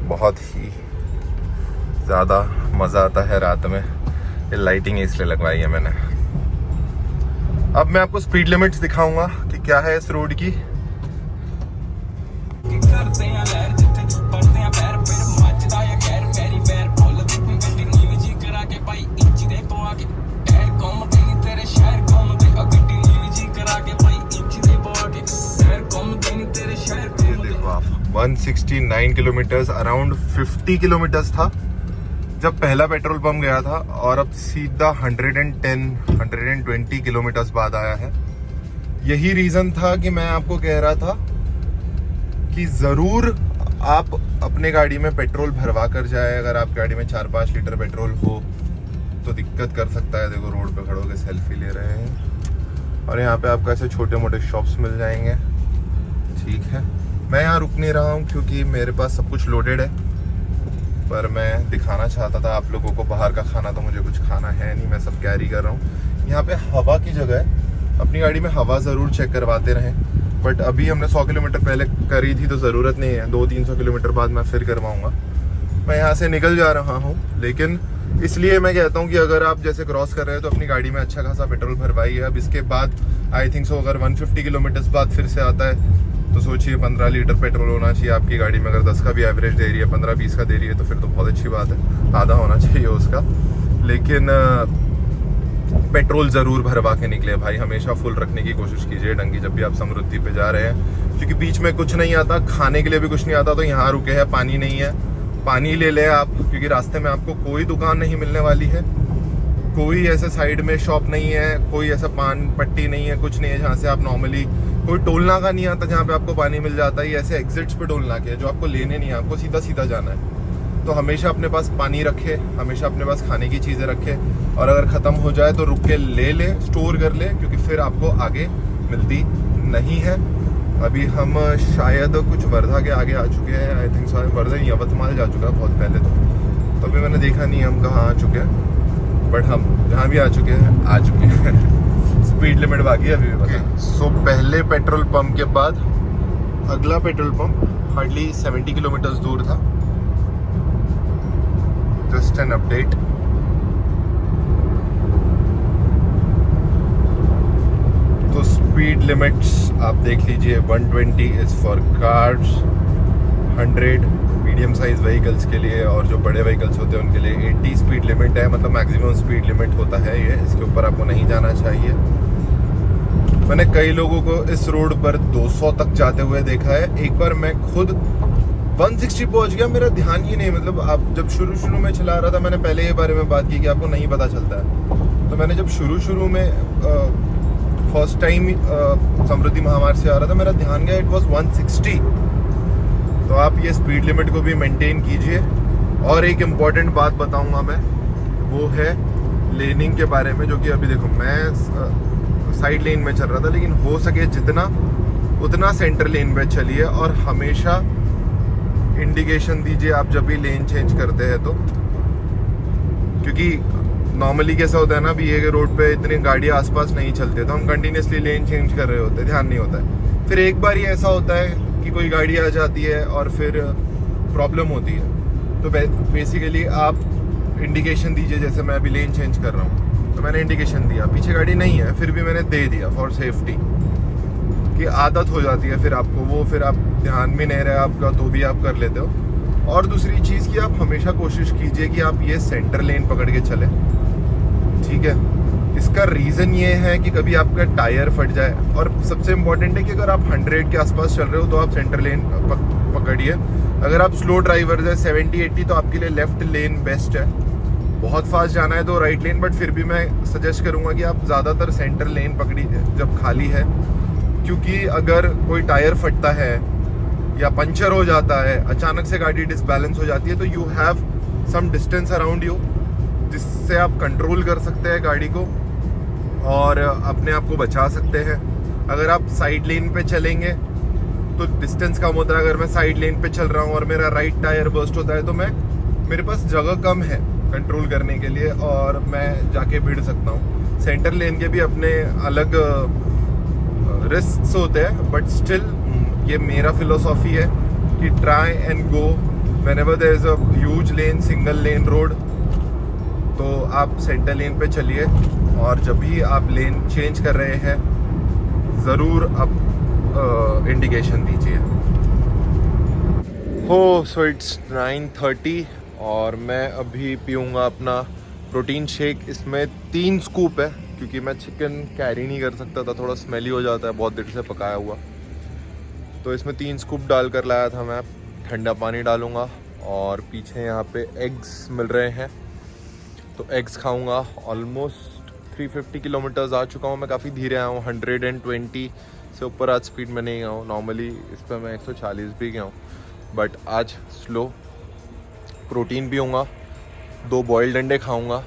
बहुत ही ज़्यादा मज़ा आता है रात में, ये लाइटिंग इसलिए लगवाई है मैंने। अब मैं आपको स्पीड लिमिट्स दिखाऊंगा कि क्या है इस रोड की। देखो आप 169 किलोमीटर्स, अराउंड 50 किलोमीटर्स था जब पहला पेट्रोल पंप गया था, और अब सीधा 120 किलोमीटर्स बाद आया है। यही रीजन था कि मैं आपको कह रहा था कि ज़रूर आप अपने गाड़ी में पेट्रोल भरवा कर जाए। अगर आप गाड़ी में 4-5 लीटर पेट्रोल हो तो दिक्कत कर सकता है। देखो रोड पे खड़े होकर सेल्फी ले रहे हैं और यहाँ पे आपको ऐसे छोटे मोटे शॉप्स मिल जाएंगे। ठीक है, मैं यहाँ रुक नहीं रहा हूँ क्योंकि मेरे पास सब कुछ लोडेड है, पर मैं दिखाना चाहता था आप लोगों को। बाहर का खाना तो मुझे कुछ खाना है नहीं, मैं सब कैरी कर रहा हूँ। यहाँ पे हवा की जगह है, अपनी गाड़ी में हवा ज़रूर चेक करवाते रहें। बट अभी हमने 100 किलोमीटर पहले करी थी तो ज़रूरत नहीं है, 200-300 किलोमीटर बाद मैं फिर करवाऊँगा। मैं यहाँ से निकल जा रहा हूँ, लेकिन इसलिए मैं कहता हूँ कि अगर आप जैसे क्रॉस कर रहे हैं तो अपनी गाड़ी में अच्छा खासा पेट्रोल भरवाइए। अब इसके बाद आई थिंक सो अगर 150 किलोमीटर्स बाद फिर से आता है तो सोचिए 15 लीटर पेट्रोल होना चाहिए आपकी गाड़ी में। अगर 10 का भी एवरेज दे रही है, 15-20 का दे रही है तो फिर तो बहुत अच्छी बात है, आधा होना चाहिए उसका। लेकिन पेट्रोल ज़रूर भरवा के निकले भाई, हमेशा फुल रखने की कोशिश कीजिए टंकी जब भी आप समृद्धि पे जा रहे हैं, क्योंकि बीच में कुछ नहीं आता, खाने के लिए भी कुछ नहीं आता। तो यहाँ रुके हैं, पानी नहीं है, पानी ले लें आप, क्योंकि रास्ते में आपको कोई दुकान नहीं मिलने वाली है, कोई ऐसे साइड में शॉप नहीं है, कोई ऐसा पान पट्टी नहीं है, कुछ नहीं है जहाँ से आप नॉर्मली, कोई टोल नाका नहीं आता जहाँ पे आपको पानी मिल जाता है। ये ऐसे एग्जिट्स पे टोल नाके है जो आपको लेने नहीं है, आपको सीधा सीधा जाना है। तो हमेशा अपने पास पानी रखे, हमेशा अपने पास खाने की चीज़ें रखे, और अगर ख़त्म हो जाए तो रुक के ले स्टोर कर ले, क्योंकि फिर आपको आगे मिलती नहीं है। अभी हम शायद कुछ वर्धा के आगे आ चुके हैं, आई थिंक सो। वर्धा ही यवतमाल जा चुका है बहुत पहले तो अभी मैंने देखा नहीं हम कहाँ आ चुके हैं, बट हम जहाँ भी आ चुके हैं स्पीड लिमिट बाकी है अभी भी पता। सो पहले पेट्रोल पंप के बाद अगला पेट्रोल पंप हार्डली 70 किलोमीटर्स दूर था। Just an update. तो स्पीड लिमिट्स आप देख लीजिए, 120 is for cars, 100 medium size vehicles के लिए, और जो बड़े व्हीकल्स होते हैं उनके लिए 80 स्पीड लिमिट है, मतलब मैक्सिमम स्पीड लिमिट होता है ये। इसके ऊपर आपको नहीं जाना चाहिए। मैंने कई लोगों को इस रोड पर 200 तक जाते हुए देखा है। एक बार मैं खुद 160 पहुंच गया, मेरा ध्यान ही नहीं, मतलब आप जब शुरू में चला रहा था, मैंने पहले ये बारे में बात की कि आपको नहीं पता चलता है। तो मैंने जब शुरू में फर्स्ट टाइम समृद्धि महामार्ग से आ रहा था, मेरा ध्यान गया, इट वाज 160। तो आप ये स्पीड लिमिट को भी मेंटेन कीजिए। और एक इम्पॉर्टेंट बात बताऊंगा मैं, वो है लेनिंग के बारे में, जो कि अभी देखो मैं साइड लेन में चल रहा था, लेकिन हो सके जितना उतना सेंटर लेन पे चलिए, और हमेशा इंडिकेशन दीजिए आप जब भी लेन चेंज करते हैं तो, क्योंकि नॉर्मली कैसा होता है ना, अभी ये रोड पे इतनी गाड़ियाँ आसपास नहीं चलती, तो हम कंटिन्यूसली लेन चेंज कर रहे होते हैं, ध्यान नहीं होता है। फिर एक बार ही ऐसा होता है कि कोई गाड़ी आ जाती है और फिर प्रॉब्लम होती है। तो बेसिकली आप इंडिकेशन दीजिए, जैसे मैं अभी लेन चेंज कर रहा हूँ तो मैंने इंडिकेशन दिया, पीछे गाड़ी नहीं है, फिर भी मैंने दे दिया फॉर सेफ्टी, कि आदत हो जाती है फिर आपको वो, फिर आप ध्यान भी नहीं रहे आपका तो भी आप कर लेते हो। और दूसरी चीज़ कि आप हमेशा कोशिश कीजिए कि आप ये सेंटर लेन पकड़ के चलें, ठीक है। इसका रीज़न ये है कि कभी आपका टायर फट जाए, और सबसे इम्पोर्टेंट है कि अगर आप 100 के आसपास चल रहे हो तो आप सेंटर लेन पकड़िए। अगर आप स्लो ड्राइवर है 70-80 तो आपके लिए लेफ्ट लेन बेस्ट है। बहुत फास्ट जाना है तो राइट लेन, बट फिर भी मैं सजेस्ट करूंगा कि आप ज़्यादातर सेंटर लेन पकड़िए जब खाली है, क्योंकि अगर कोई टायर फटता है या पंचर हो जाता है, अचानक से गाड़ी डिसबैलेंस हो जाती है, तो you have some distance around you, जिससे आप कंट्रोल कर सकते हैं गाड़ी को और अपने आप को बचा सकते हैं। अगर आप साइड लेन पे चलेंगे तो डिस्टेंस कम होता है। अगर मैं साइड लेन पे चल रहा हूँ और मेरा राइट टायर बर्स्ट होता है तो मेरे पास जगह कम है कंट्रोल करने के लिए, और मैं जाके भिड़ सकता हूँ। सेंटर लेन के भी अपने अलग रिस्क्स होते हैं, बट स्टिल ये मेरा फिलोसॉफी है कि try and go whenever there is a huge lane, single lane road, तो आप सेंटर लेन पे चलिए। और जब भी आप लेन चेंज कर रहे हैं ज़रूर आप इंडिकेशन दीजिए। सो इट्स 9:30 और मैं अभी पीऊँगा अपना प्रोटीन शेक। इसमें 3 स्कूप है, क्योंकि मैं चिकन कैरी नहीं कर सकता था, थोड़ा स्मेली हो जाता है बहुत देर से पकाया हुआ। तो इसमें 3 स्कूप डाल कर लाया था मैं। ठंडा पानी डालूँगा और पीछे यहाँ पे एग्स मिल रहे हैं, तो एग्स खाऊँगा। ऑलमोस्ट 350 किलोमीटर्स आ चुका हूँ मैं, काफ़ी धीरे आया हूँ। 120 से ऊपर आज स्पीड में नहीं गया हूँ। नॉर्मली इस पर मैं 140 भी गया हूँ, बट आज स्लो। प्रोटीन पीऊँगा, 2 बॉइल्ड अंडे खाऊँगा,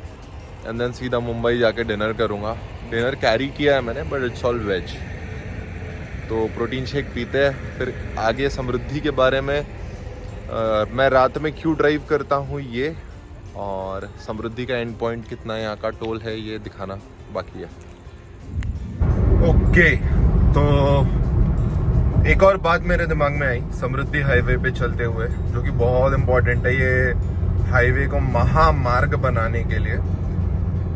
एंड देन सीधा मुंबई जाके डिनर करूँगा। डिनर कैरी किया है मैंने, बट इट्स ऑल वेज। तो प्रोटीन शेक पीते हैं, फिर आगे समृद्धि के बारे में मैं रात में क्यों ड्राइव करता हूँ ये, और समृद्धि का एंड पॉइंट कितना यहाँ का टोल है ये दिखाना बाकी है। ओके, तो एक और बात मेरे दिमाग में आई समृद्धि हाईवे पे चलते हुए, जो कि बहुत इम्पोर्टेंट है ये हाईवे को महामार्ग बनाने के लिए,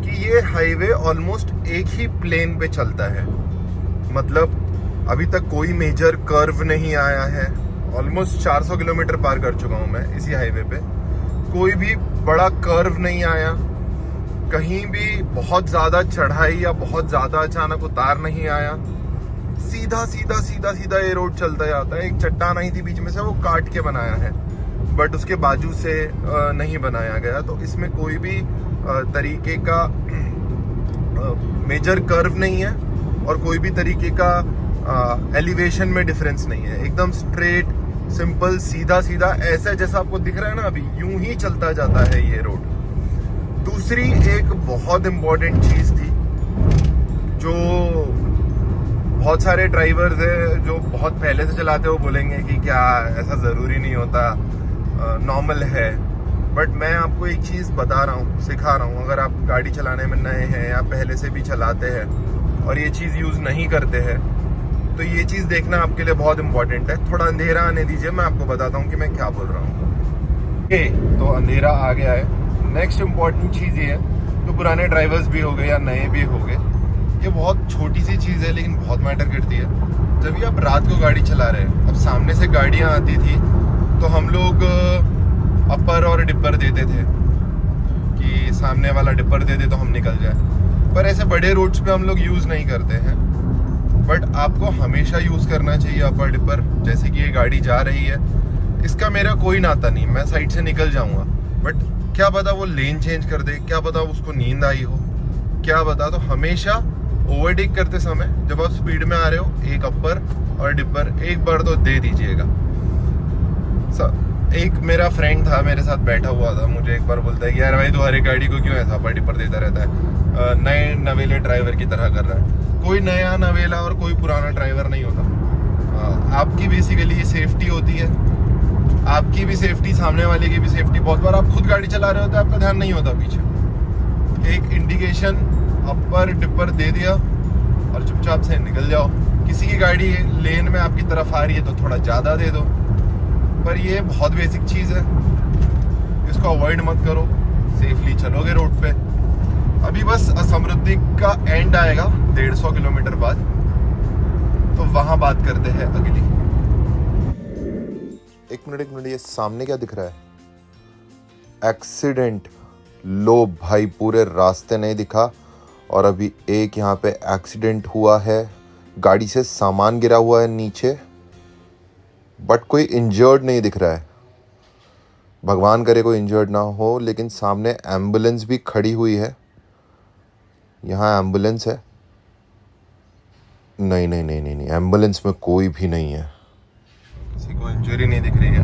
कि ये हाईवे ऑलमोस्ट एक ही प्लेन पे चलता है। मतलब अभी तक कोई मेजर कर्व नहीं आया है। ऑलमोस्ट 400 किलोमीटर पार कर चुका हूँ मैं इसी हाईवे पे, कोई भी बड़ा कर्व नहीं आया, कहीं भी बहुत ज़्यादा चढ़ाई या बहुत ज़्यादा अचानक उतार नहीं आया। सीधा सीधा सीधा सीधा ये रोड चलता जाता है। एक चट्टान आई थी बीच में से, वो काट के बनाया है, बट उसके बाजू से नहीं बनाया गया। तो इसमें कोई भी तरीके का मेजर कर्व नहीं है और कोई भी तरीके का एलिवेशन में डिफरेंस नहीं है। एकदम स्ट्रेट सिंपल सीधा सीधा ऐसा जैसा आपको दिख रहा है ना, अभी यूं ही चलता जाता है ये रोड। दूसरी एक बहुत इंपॉर्टेंट चीज थी जो बहुत सारे ड्राइवर्स है जो बहुत पहले से चलाते हो बोलेंगे कि क्या ऐसा ज़रूरी नहीं होता, नॉर्मल है। बट मैं आपको एक चीज़ बता रहा हूँ, सिखा रहा हूँ। अगर आप गाड़ी चलाने में नए हैं या पहले से भी चलाते हैं और ये चीज़ यूज़ नहीं करते हैं तो ये चीज़ देखना आपके लिए बहुत इंपॉर्टेंट है। थोड़ा अंधेरा आने दीजिए, मैं आपको बताता हूँ कि मैं क्या बोल रहा हूँ। तो अंधेरा आ गया है। नेक्स्ट इम्पॉर्टेंट चीज़ ये है, तो पुराने ड्राइवर्स भी हो गए या नए भी हो गए, ये बहुत छोटी सी चीज़ है लेकिन बहुत मैटर करती है। जब भी आप रात को गाड़ी चला रहे हैं, अब सामने से गाड़ियाँ आती थी तो हम लोग अपर और डिपर देते थे कि सामने वाला डिपर दे दे तो हम निकल जाए। पर ऐसे बड़े रोड्स पे हम लोग यूज़ नहीं करते हैं। बट आपको हमेशा यूज़ करना चाहिए अपर डिपर। जैसे कि ये गाड़ी जा रही है, इसका मेरा कोई नाता नहीं, मैं साइड से निकल जाऊँगा। बट क्या पता वो लेन चेंज कर दे, क्या पता उसको नींद आई हो, क्या बता। तो हमेशा ओवरटेक करते समय जब आप स्पीड में आ रहे हो, एक अपर और डिपर एक बार तो दे दीजिएगा। एक मेरा फ्रेंड था, मेरे साथ बैठा हुआ था, मुझे एक बार बोलता है कि यार भाई तू हर एक गाड़ी को क्यों ऐसा अपर डिपर देता रहता है, नए नवेले ड्राइवर की तरह कर रहा है। कोई नया नवेला और कोई पुराना ड्राइवर नहीं होता। आपकी बेसिकली सेफ्टी होती है, आपकी भी सेफ्टी, सामने वाले की भी सेफ्टी। बहुत बार आप खुद गाड़ी चला रहे होते हैं, आपका ध्यान नहीं होता पीछे। एक इंडिकेशन अपर डिपर दे दिया और चुपचाप से निकल जाओ। किसी की गाड़ी लेन में आपकी तरफ आ रही है तो थोड़ा ज़्यादा दे दो। पर ये बहुत बेसिक चीज़ है, इसको अवॉइड मत करो, सेफली चलोगे रोड पे। अभी बस समृद्धि का एंड आएगा 150 किलोमीटर बाद, तो वहाँ बात करते हैं अगली। एक मिनट, ये सामने क्या दिख रहा है? एक्सीडेंट। लो भाई, पूरे रास्ते नहीं दिखा और अभी एक यहाँ पे एक्सीडेंट हुआ है। गाड़ी से सामान गिरा हुआ है नीचे, बट कोई इंजर्ड नहीं दिख रहा है। भगवान करे कोई इंजर्ड ना हो। लेकिन सामने एम्बुलेंस भी खड़ी हुई है। यहाँ एम्बुलेंस है? नहीं, एम्बुलेंस में कोई भी नहीं है। किसी को इंजरी नहीं दिख रही है,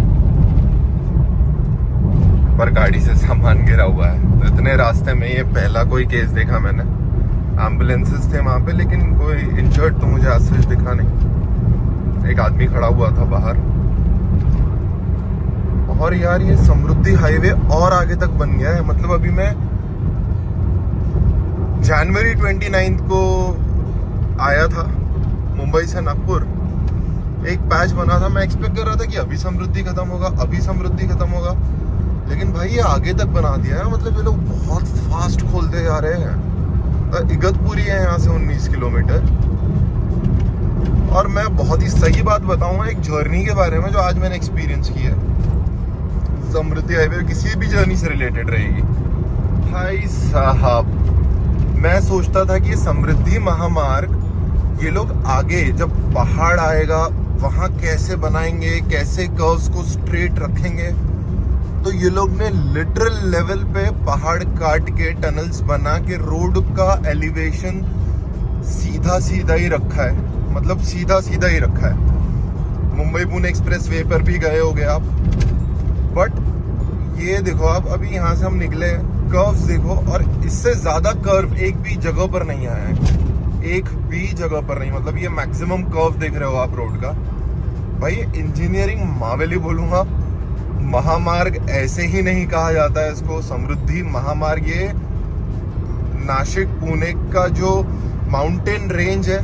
पर गाड़ी से सामान गिरा हुआ है। तो इतने रास्ते में ये पहला कोई केस देखा मैंने। एम्बुलेंसेस थे वहाँ पे लेकिन कोई इंजर्ड तो मुझे आज सच दिखा नहीं। एक आदमी खड़ा हुआ था बाहर। और यार ये समृद्धि हाईवे और आगे तक बन गया है। मतलब अभी मैं जनवरी 29 को आया था मुंबई से नागपुर, एक पैच बना था। मैं एक्सपेक्ट कर रहा था कि अभी समृद्धि खत्म होगा, अभी समृद्धि खत्म होगा, लेकिन भाई ये आगे तक बना दिया है। मतलब ये लोग बहुत फास्ट खोलते जा रहे हैं। इगतपुरी है यहाँ से 19 किलोमीटर। और मैं बहुत ही सही बात बताऊंगा एक जर्नी के बारे में जो आज मैंने एक्सपीरियंस की है। समृद्धि हाईवे किसी भी जर्नी से रिलेटेड रहेगी। भाई साहब, मैं सोचता था कि ये समृद्धि महामार्ग ये लोग आगे जब पहाड़ आएगा वहाँ कैसे बनाएंगे, कैसे कर्व्स को स्ट्रेट रखेंगे। तो ये लोग ने लिटरल लेवल पे पहाड़ काट के टनल्स बना के रोड का एलिवेशन सीधा सीधा ही रखा है। मतलब सीधा सीधा ही रखा है। मुंबई पुणे एक्सप्रेस वे पर भी गए होगे आप। बट ये देखो आप, अभी यहाँ से हम निकले, कर्व्स देखो, और इससे ज्यादा कर्व एक भी जगह पर नहीं आया है, एक भी जगह पर नहीं। मतलब ये मैक्सिमम कर्व देख रहे हो आप रोड का। भाई इंजीनियरिंग मावेली बोलूंगा। महामार्ग ऐसे ही नहीं कहा जाता है इसको, समृद्धि महामार्ग। ये नासिक पुणे का जो माउंटेन रेंज है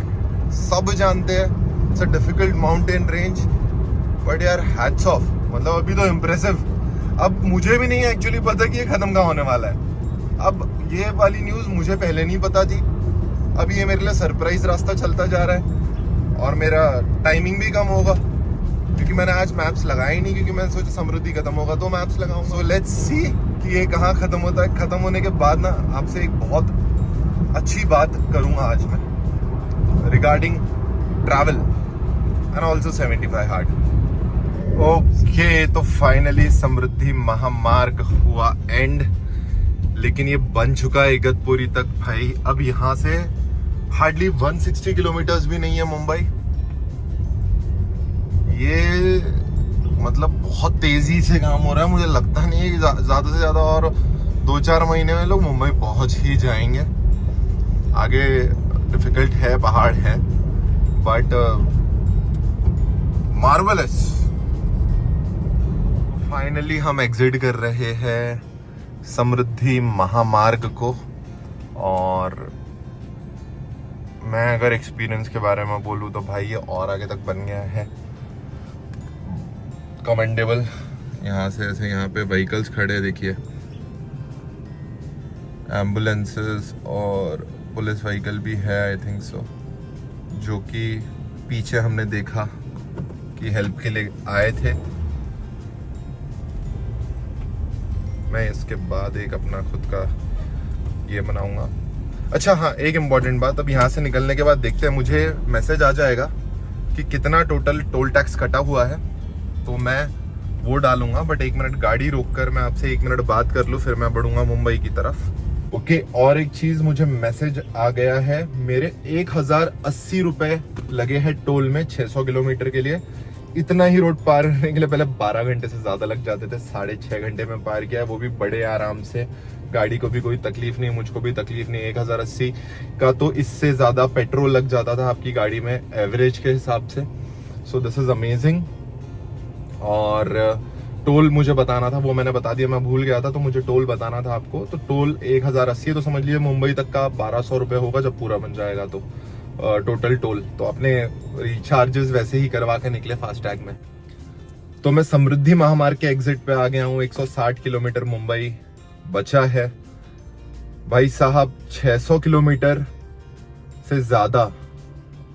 सब जानते हैं, it's a difficult mountain range. But यार हैट्स ऑफ, मतलब अभी तो इम्प्रेसिव। अब मुझे भी नहीं एक्चुअली पता कि ये खत्म कहाँ होने वाला है। अब ये वाली न्यूज़ मुझे पहले नहीं पता थी। अब ये मेरे लिए सरप्राइज रास्ता चलता जा रहा है और मेरा टाइमिंग भी कम होगा क्योंकि मैंने आज मैप्स लगाया ही नहीं, क्योंकि मैंने सोचा समृद्धि खत्म होगा तो मैप्स लगाऊंगा। सो लेट्स सी कि ये कहाँ खत्म होता है। खत्म होने के बाद ना आपसे एक बहुत अच्छी बात करूंगा आज मैं regarding travel and also 75 hard. Okay, तो फाइनली समृद्धि महामार्ग हुआ एंड, लेकिन ये बन चुका है इगतपुरी तक। भाई अब यहाँ से हार्डली 160 किलोमीटर्स भी नहीं है मुंबई। ये मतलब बहुत तेजी से काम हो रहा है। मुझे लगता नहीं है कि ज्यादा से ज्यादा और 2-4 महीने में लोग मुंबई पहुंच ही जाएंगे। आगे डिफिकल्ट है, पहाड़ है, बट मार्वेलस। फाइनली हम एग्जिट कर रहे हैं समृद्धि महामार्ग को। और मैं अगर एक्सपीरियंस के बारे में बोलूँ तो भाई ये और आगे तक बन गया है, कमेंडेबल। यहाँ से ऐसे यहाँ पे व्हीकल्स खड़े हैं, देखिए एम्बुलेंसेस और पुलिस व्हीकल भी है, आई थिंक सो, जो कि पीछे हमने देखा कि हेल्प के लिए आए थे। मैं इसके बाद एक अपना खुद का ये बनाऊंगा। अच्छा हाँ, एक इम्पॉर्टेंट बात, अब यहाँ से निकलने के बाद देखते हैं, मुझे मैसेज आ जाएगा कि कितना टोटल टोल टैक्स कटा हुआ है, तो मैं वो डालूंगा। बट 1 मिनट गाड़ी रोककर मैं आपसे 1 मिनट बात कर लूँ, फिर मैं बढ़ूंगा मुंबई की तरफ। ओके, और एक चीज, मुझे मैसेज आ गया है, मेरे 1080 रुपए लगे हैं टोल में 600 किलोमीटर के लिए। इतना ही रोड पार करने के लिए पहले 12 घंटे से ज्यादा लग जाते थे, 6.5 घंटे में पार किया, वो भी बड़े आराम से। गाड़ी को भी कोई तकलीफ नहीं, मुझको भी तकलीफ नहीं। 1080 का तो इससे ज्यादा पेट्रोल लग जाता था आपकी गाड़ी में एवरेज के हिसाब से। So this is amazing. और टोल मुझे बताना था, वो मैंने बता दिया, मैं भूल गया था, तो मुझे टोल बताना था आपको। तो टोल 1080, तो समझ लीजिए मुंबई तक का 1200 रुपये होगा जब पूरा बन जाएगा तो टोटल टोल। तो अपने रिचार्जेस वैसे ही करवा के निकले फास्टैग में। तो मैं समृद्धि महामार्ग के एग्जिट पे आ गया हूँ। 160 किलोमीटर मुंबई बचा है भाई साहब। 600 किलोमीटर से ज्यादा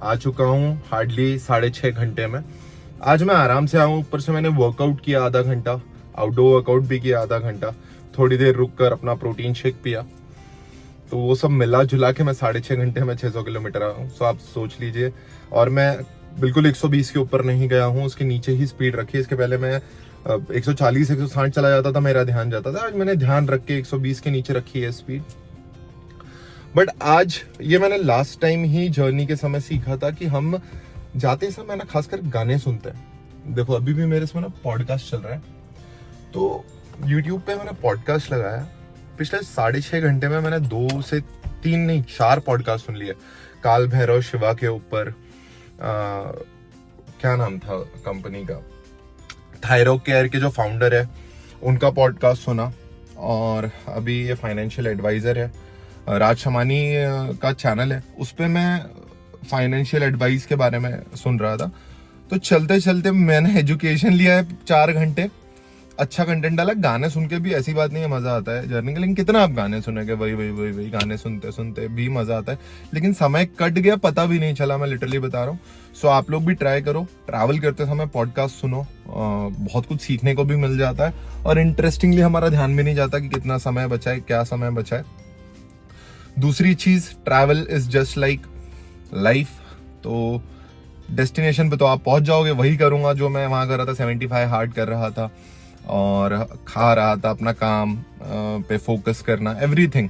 आ चुका हूँ हार्डली 6.5 घंटे में। आज मैं आराम से आऊँ, ऊपर से मैंने वर्कआउट किया आधा घंटा, आउटडोर वर्कआउट भी किया आधा घंटा, थोड़ी देर रुक कर अपना प्रोटीन शेक पिया, तो वो सब मिला जुला के मैं 6.5 घंटे में 600 किलोमीटर आया हूँ। सो आप सोच लीजिए। और मैं बिल्कुल 120 के ऊपर नहीं गया हूँ, उसके नीचे ही स्पीड रखी है। इसके पहले मैं 140 160 चला जाता था, मेरा ध्यान जाता था। आज मैंने ध्यान रख के 120 के नीचे रखी है स्पीड। बट आज ये मैंने लास्ट टाइम ही जर्नी के समय सीखा था कि हम जाते समय ना खासकर गाने सुनते हैं। देखो अभी भी मेरे इसमें ना पॉडकास्ट चल रहा है, तो यूट्यूब पे मैंने पॉडकास्ट लगाया। पिछले 6.5 घंटे में मैंने 2 से 3 नहीं 4 पॉडकास्ट सुन लिए। काल भैरव शिवा के ऊपर, क्या नाम था कंपनी का, थायरो केयर के जो फाउंडर है उनका पॉडकास्ट सुना। और अभी ये फाइनेंशियल एडवाइजर है, राज शमानी का चैनल है, उस पर मैं फाइनेंशियल एडवाइस के बारे में सुन रहा था। तो चलते चलते मैंने एजुकेशन लिया है 4 घंटे, अच्छा कंटेंट डाला। गाने सुन के भी ऐसी बात नहीं है, मजा आता है जर्नी के, लेकिन कितना आप गाने सुनेंगे, वही गाने सुनते सुनते भी मजा आता है। लेकिन समय कट गया, पता भी नहीं चला, मैं लिटरली बता रहा हूँ। सो आप लोग भी ट्राई करो, ट्रैवल करते समय पॉडकास्ट सुनो, बहुत कुछ सीखने को भी मिल जाता है। और इंटरेस्टिंगली हमारा ध्यान भी नहीं जाता कि कितना समय बचा है, क्या समय बचा है। दूसरी चीज, travel is just like life. तो डेस्टिनेशन पे तो आप पहुंच जाओगे, वही करूंगा जो मैं वहां कर रहा था, 75 हार्ड कर रहा था और खा रहा था, अपना काम पे फोकस करना, एवरीथिंग।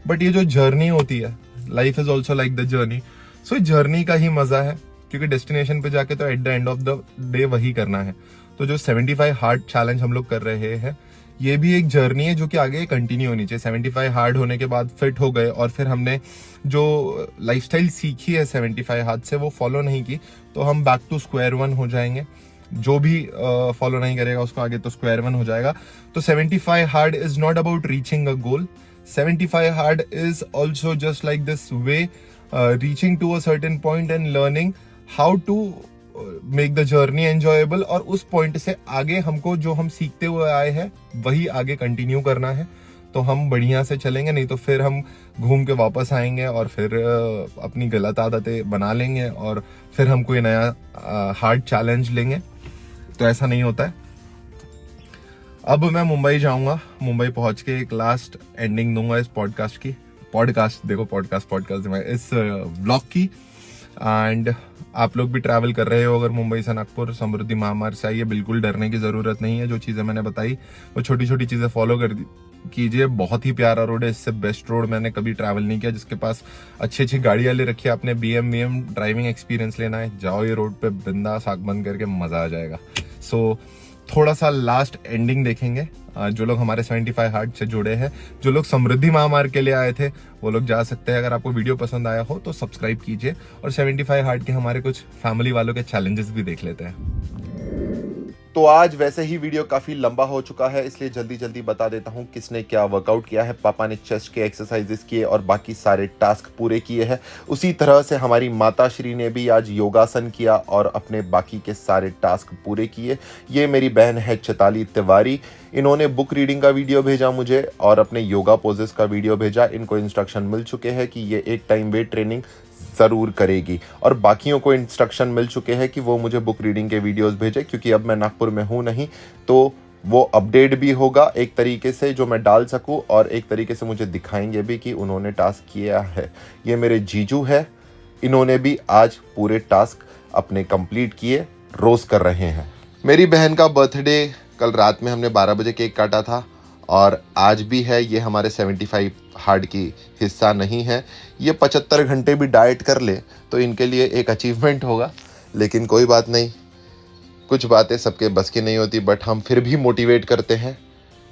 बट ये जो जर्नी होती है, life is also like the journey. So journey का ही मजा है, क्योंकि डेस्टिनेशन पे जाके तो at the end of the day वही करना है। तो जो 75 हार्ड चैलेंज हम लोग कर रहे हैं, ये भी एक जर्नी है जो कि आगे कंटिन्यू होनी चाहिए। 75 हार्ड होने के बाद फिट हो गए और फिर हमने जो लाइफस्टाइल सीखी है 75 हार्ड से वो फॉलो नहीं की, तो हम बैक टू स्क्वायर वन हो जाएंगे। जो भी फॉलो नहीं करेगा उसको आगे तो स्क्वायर वन हो जाएगा। तो 75 hard is not about reaching a goal, 75 hard is also just like this way, reaching to a certain point and learning how to make the journey enjoyable. और उस पॉइंट से आगे हमको जो हम सीखते हुए आए हैं वही आगे कंटिन्यू करना है, तो हम बढ़िया से चलेंगे। नहीं तो फिर हम घूम के वापस आएंगे और फिर अपनी गलत आदतें बना लेंगे और फिर हम कोई नया हार्ड चैलेंज लेंगे, तो ऐसा नहीं होता है। अब मैं मुंबई जाऊंगा, मुंबई पहुंच के एक लास्ट एंडिंग दूंगा इस पॉडकास्ट की, इस व्लॉग की। एंड आप लोग भी ट्रैवल कर रहे हो अगर मुंबई से नागपुर समृद्धि महामार्ग से आइए, बिल्कुल डरने की जरूरत नहीं है। जो चीजें मैंने बताई वो छोटी छोटी चीजें फॉलो कीजिए। बहुत ही प्यारा रोड है, इससे बेस्ट रोड मैंने कभी ट्रैवल नहीं किया। जिसके पास अच्छी अच्छी गाड़ियां ले रखी है, आपने BM ड्राइविंग एक्सपीरियंस लेना है, जाओ ये रोड पे बिंदास आंख बंद करके, मजा आ जाएगा। सो थोड़ा सा लास्ट एंडिंग देखेंगे। जो लोग हमारे 75 हार्ट से जुड़े हैं, जो लोग समृद्धि महामार्ग के लिए आए थे, वो लोग जा सकते हैं। अगर आपको वीडियो पसंद आया हो तो सब्सक्राइब कीजिए और 75 हार्ट के हमारे कुछ फैमिली वालों के चैलेंजेस भी देख लेते हैं। तो आज वैसे ही वीडियो काफी लंबा हो चुका है, इसलिए जल्दी जल्दी बता देता हूँ किसने क्या वर्कआउट किया है। पापा ने चेस्ट के एक्सरसाइजेस किए और बाकी सारे टास्क पूरे किए हैं। उसी तरह से हमारी माता श्री ने भी आज योगासन किया और अपने बाकी के सारे टास्क पूरे किए। ये मेरी बहन है चैताली तिवारी, इन्होंने बुक रीडिंग का वीडियो भेजा मुझे और अपने योगा पोजेस का वीडियो भेजा। इनको इंस्ट्रक्शन मिल चुके हैं कि ये एक टाइम वेट ट्रेनिंग ज़रूर करेगी और बाकियों को इंस्ट्रक्शन मिल चुके हैं कि वो मुझे बुक रीडिंग के वीडियोस भेजें, क्योंकि अब मैं नागपुर में हूँ नहीं, तो वो अपडेट भी होगा एक तरीके से जो मैं डाल सकूँ और एक तरीके से मुझे दिखाएंगे भी कि उन्होंने टास्क किया है। ये मेरे जीजू है, इन्होंने भी आज पूरे टास्क अपने कंप्लीट किए, रोज़ कर रहे हैं। मेरी बहन का बर्थडे कल रात में हमने 12 बजे केक काटा था और आज भी है। ये हमारे 75 हार्ट की हिस्सा नहीं है। ये 75 घंटे भी डाइट कर ले तो इनके लिए एक अचीवमेंट होगा, लेकिन कोई बात नहीं, कुछ बातें सबके बस की नहीं होती, बट हम फिर भी मोटिवेट करते हैं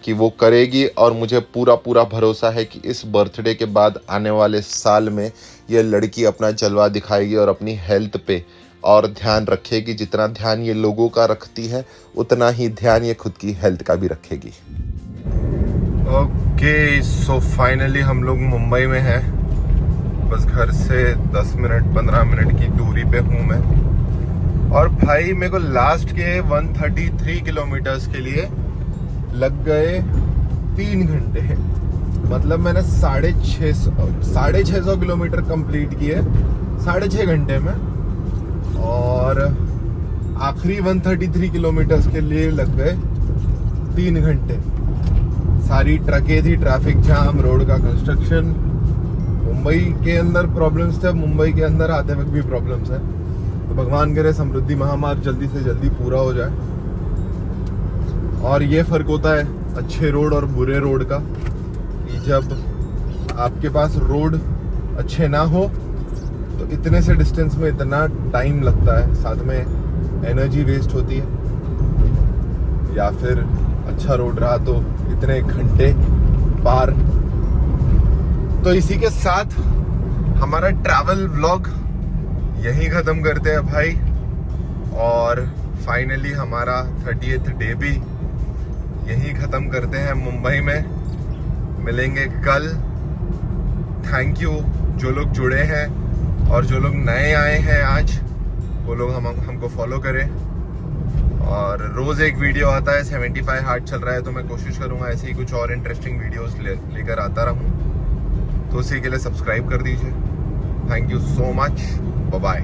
कि वो करेगी। और मुझे पूरा पूरा भरोसा है कि इस बर्थडे के बाद आने वाले साल में ये लड़की अपना जलवा दिखाएगी और अपनी हेल्थ पे और ध्यान रखेगी। जितना ध्यान ये लोगों का रखती है उतना ही ध्यान ये खुद की हेल्थ का भी रखेगी। ओके, सो फाइनली हम लोग मुंबई में हैं। बस घर से 10 मिनट 15 मिनट की दूरी पे हूँ मैं। और भाई मेरे को लास्ट के 133 किलोमीटर्स के लिए लग गए 3 घंटे। मतलब मैंने 650 किलोमीटर कंप्लीट किए 6.5 घंटे में, और आखिरी 133 किलोमीटर्स के लिए लग गए 3 घंटे। सारी ट्रकें थी, ट्रैफिक जाम, रोड का कंस्ट्रक्शन। मुंबई के अंदर प्रॉब्लम्स थे, मुंबई के अंदर आते वक्त भी प्रॉब्लम्स है। तो भगवान करे समृद्धि महामार्ग जल्दी से जल्दी पूरा हो जाए। और ये फर्क होता है अच्छे रोड और बुरे रोड का, कि जब आपके पास रोड अच्छे ना हो तो इतने से डिस्टेंस में इतना टाइम लगता है, साथ में एनर्जी वेस्ट होती है। या फिर अच्छा रोड रहा तो इतने घंटे पार। तो इसी के साथ हमारा ट्रैवल व्लॉग यहीं ख़त्म करते हैं भाई। और फाइनली हमारा 30th डे भी यहीं ख़त्म करते हैं मुंबई में। मिलेंगे कल। थैंक यू जो लोग जुड़े हैं और जो लोग नए आए हैं आज, वो लोग हमको फॉलो करें। और रोज़ एक वीडियो आता है, 75 हार्ट चल रहा है, तो मैं कोशिश करूँगा ऐसे ही कुछ और इंटरेस्टिंग वीडियोस लेकर आता रहूँ। तो उसी के लिए सब्सक्राइब कर दीजिए। Thank you so much, bye bye.